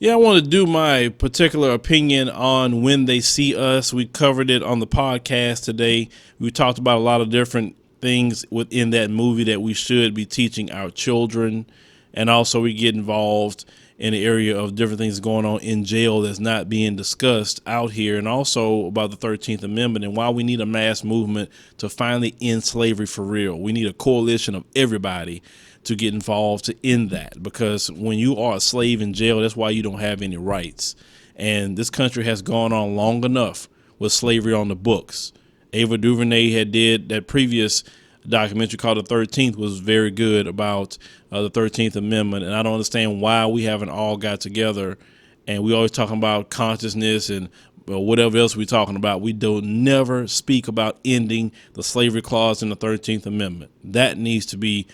Yeah, I want to do my particular opinion on When They See Us. We covered it on the podcast today. We talked about a lot of different things within that movie that we should be teaching our children. And also we get involved in the area of different things going on in jail that's not being discussed out here, and also about the 13th Amendment and why we need a mass movement to finally end slavery for real. We need a coalition of everybody to get involved to end that, because when you are a slave in jail, that's why you don't have any rights. And this country has gone on long enough with slavery on the books. Ava DuVernay had did that previous documentary called The 13th, was very good about the 13th Amendment. And I don't understand why we haven't all got together and we always talking about consciousness and whatever else we're talking about. We don't never speak about ending the slavery clause in the 13th Amendment. That needs to be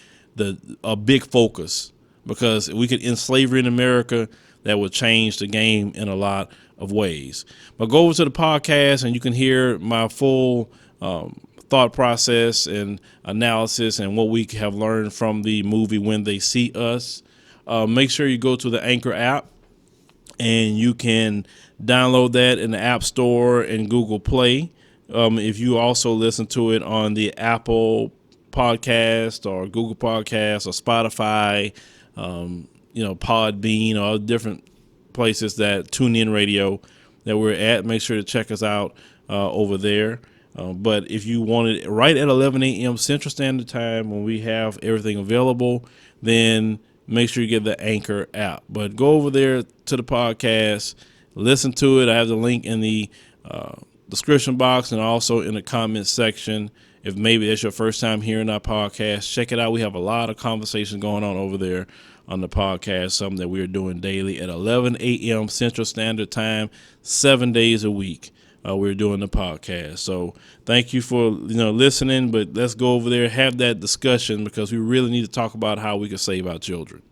a big focus, because if we could end slavery in America, that would change the game in a lot of ways. But go over to the podcast and you can hear my full thought process and analysis and what we have learned from the movie When They See Us. Make sure you go to the Anchor app and you can download that in the App Store and Google Play. If you also listen to it on the Apple Podcast or Google Podcast or Spotify, Podbean, or different places that TuneIn Radio that we're at, make sure to check us out over there. But if you want it right at 11 a.m. Central Standard Time, when we have everything available, then make sure you get the Anchor app. But go over there to the podcast, listen to it. I have the link in the description box and also in the comment section. If maybe that's your first time hearing our podcast, check it out. We have a lot of conversations going on over there on the podcast, something that we're doing daily at 11 a.m. Central Standard Time, 7 days a week. We're doing the podcast. So thank you for listening, but let's go over there, have that discussion, because we really need to talk about how we can save our children.